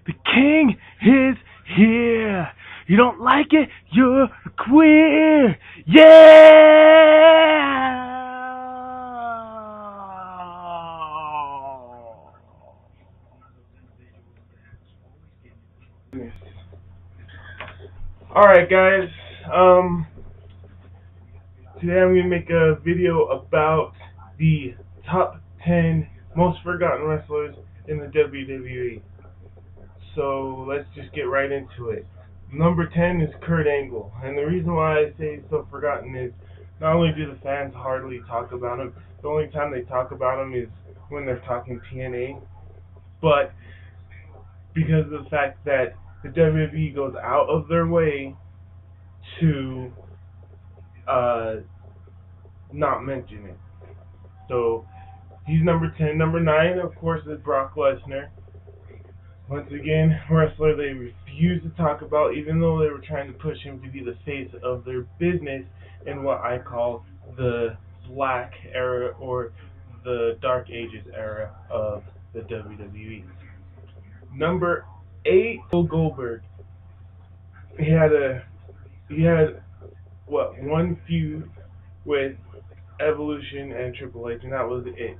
The king is here. You don't like it? You're queer. Yeah! Alright guys, today I'm going to make a video about the top 10 most forgotten wrestlers in the WWE. So let's just get right into it. Number 10 is Kurt Angle, and the reason why I say he's so forgotten is not only do the fans hardly talk about him, the only time they talk about him is when they're talking TNA, but because of the fact that the WWE goes out of their way to uh, not mention it. So he's number 10. Number 9, of course, is Brock Lesnar. Once again, wrestler they refuse to talk about, even though they were trying to push him to be the face of their business in what I call the Black era or the Dark Ages era of the WWE. Number 8, Bill Goldberg. He had one feud with Evolution and Triple H, and that was it.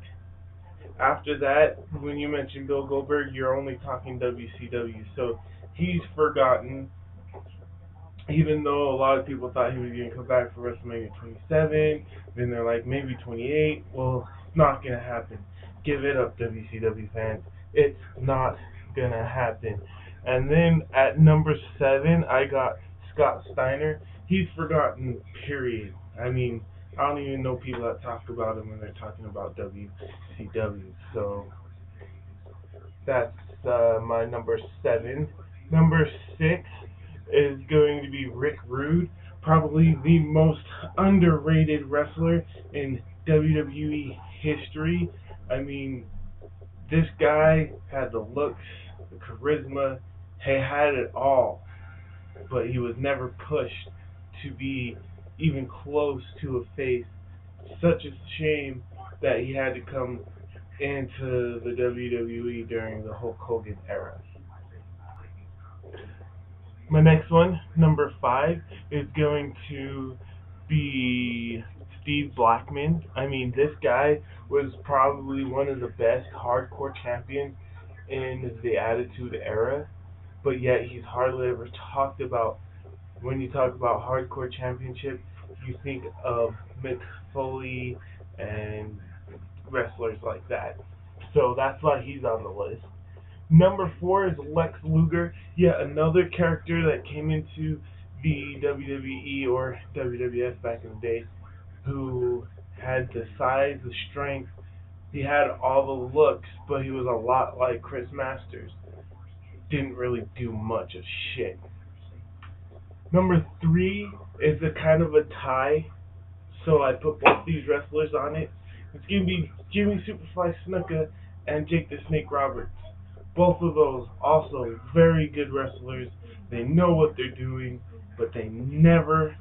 After that, when you mention Bill Goldberg, you're only talking WCW. So he's forgotten, even though a lot of people thought he was going to come back for WrestleMania 27. Then they're like, maybe 28. Well, it's not going to happen. Give it up, WCW fans. It's not going to happen. And then at number 7, I got Scott Steiner. He's forgotten, period. I mean, I don't even know people that talk about him when they're talking about WCW. So that's my number 7. Number 6 is going to be Rick Rude, probably the most underrated wrestler in WWE history. I mean, this guy had the looks, the charisma, he had it all, but he was never pushed to be even close to a face. Such a shame that he had to come into the WWE during the Hulk Hogan era. My next one, number 5, is going to be Steve Blackman. I mean, this guy was probably one of the best hardcore champions in the Attitude Era, but yet he's hardly ever talked about. When you talk about hardcore championship, you think of Mick Foley and wrestlers like that. So that's why he's on the list. Number 4 is Lex Luger, yet another character that came into the WWE or WWF back in the day who had the size, the strength, he had all the looks, but he was a lot like Chris Masters. Didn't really do much of shit. Number 3 is a kind of a tie, so I put both these wrestlers on it. It's going to be Jimmy Superfly Snuka and Jake the Snake Roberts. Both of those also very good wrestlers. They know what they're doing, but they never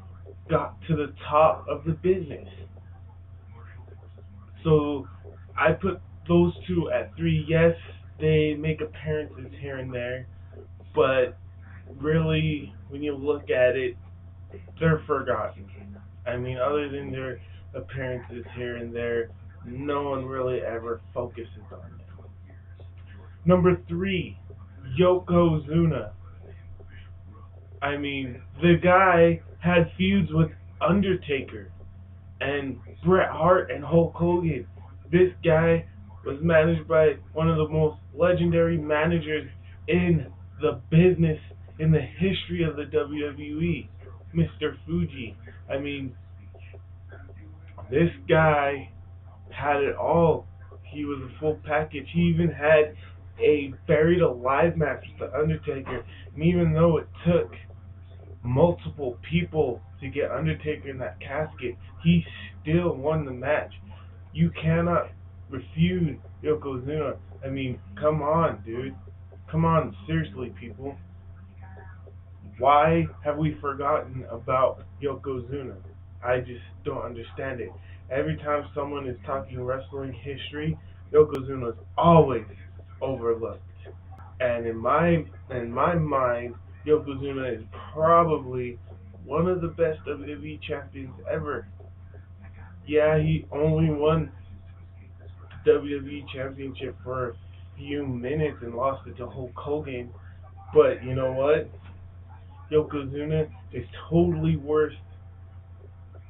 got to the top of the business. So I put those two at 3. Yes, they make appearances here and there, but really, when you look at it, they're forgotten. I mean, other than their appearances here and there, no one really ever focuses on them. Number 3, Yokozuna. I mean, the guy had feuds with Undertaker and Bret Hart and Hulk Hogan. This guy was managed by one of the most legendary managers in the business, in the history of the WWE, Mr. Fuji. I mean, this guy had it all. He was a full package. He even had a buried alive match with The Undertaker. And even though it took multiple people to get Undertaker in that casket, he still won the match. You cannot refute Yokozuna. I mean, come on, dude. Come on, seriously, people. Why have we forgotten about Yokozuna? I just don't understand it. Every time someone is talking wrestling history, Yokozuna is always overlooked. And in my mind, Yokozuna is probably one of the best WWE champions ever. Yeah, he only won the WWE Championship for a few minutes and lost it to Hulk Hogan. But you know what? Yokozuna is totally worth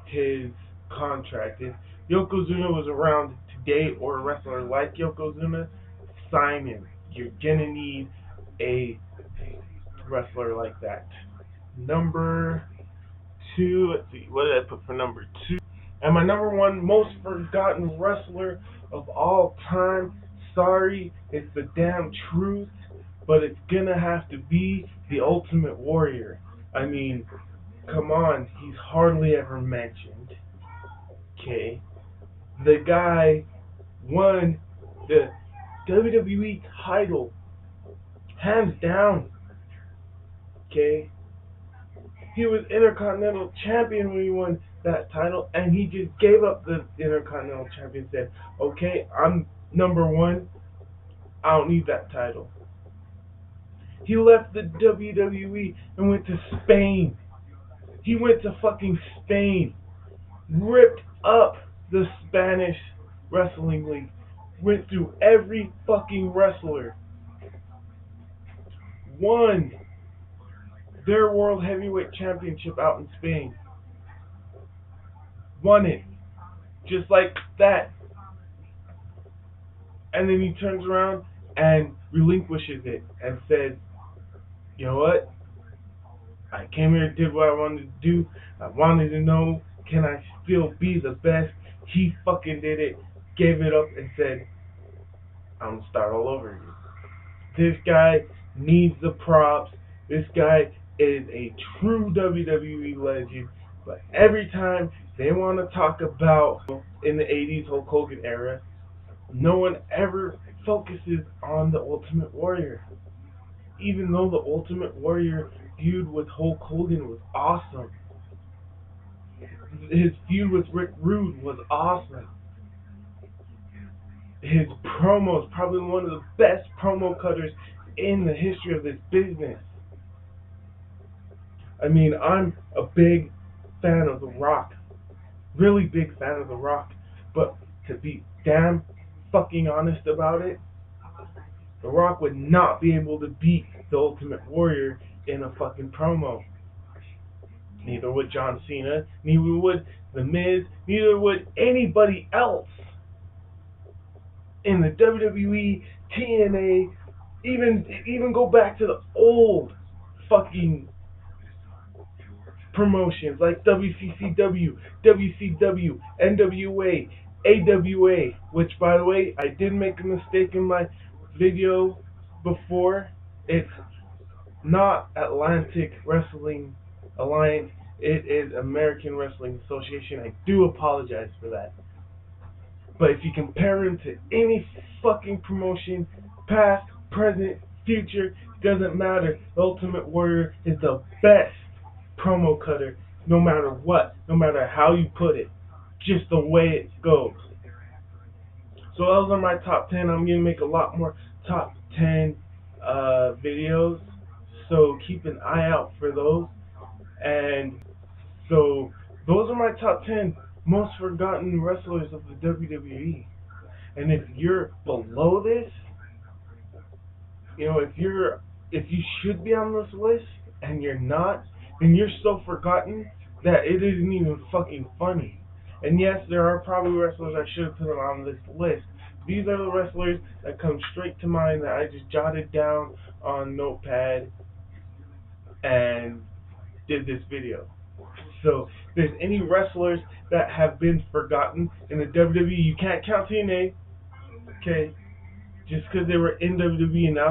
his contract. If Yokozuna was around today, or a wrestler like Yokozuna, sign him. You're gonna need a wrestler like that. Number two, let's see, what did I put for number two? And my number one most forgotten wrestler of all time, sorry, it's the damn truth, but it's gonna have to be the Ultimate Warrior. I mean, come on, he's hardly ever mentioned. Okay, the guy won the WWE title, hands down. Okay, he was Intercontinental Champion when he won that title, and he just gave up the Intercontinental Champion. Said, "Okay, I'm number one. I don't need that title." He left the WWE and went to Spain. He went to fucking Spain, ripped up the Spanish Wrestling League, went through every fucking wrestler, won their World Heavyweight Championship out in Spain, won it just like that, and then he turns around and relinquishes it and said, "You know what? I came here, did what I wanted to do. I wanted to know, can I still be the best?" He fucking did it, gave it up, and said, "I'm gonna start all over again." This guy needs the props. This guy is a true WWE legend. But every time they want to talk about in the 80s Hulk Hogan era, no one ever focuses on the Ultimate Warrior. Even though the Ultimate Warrior feud with Hulk Hogan was awesome. His feud with Rick Rude was awesome. His promos, probably one of the best promo cutters in the history of this business. I mean, I'm a big fan of The Rock. Really big fan of The Rock. But to be damn fucking honest about it, The Rock would not be able to beat the Ultimate Warrior in a fucking promo. Neither would John Cena, neither would The Miz, neither would anybody else in the WWE, TNA, even go back to the old fucking promotions like WCCW, WCW, NWA, AWA, which by the way, I did make a mistake in my video before. It's not Atlantic Wrestling Alliance, it is American Wrestling Association. I do apologize for that. But if you compare him to any fucking promotion, past, present, future, doesn't matter. The Ultimate Warrior is the best promo cutter, no matter what, no matter how you put it, just the way it goes. So those are my top 10. I'm going to make a lot more top 10 videos, so keep an eye out for those. And so those are my top 10 most forgotten wrestlers of the WWE. And if you're below this, if you should be on this list and you're not, then you're so forgotten that it isn't even fucking funny. And yes, there are probably wrestlers I should have put on this list. These are the wrestlers that come straight to mind that I just jotted down on Notepad and did this video. So, if there's any wrestlers that have been forgotten in the WWE, you can't count TNA, okay? Just because they were in WWE and now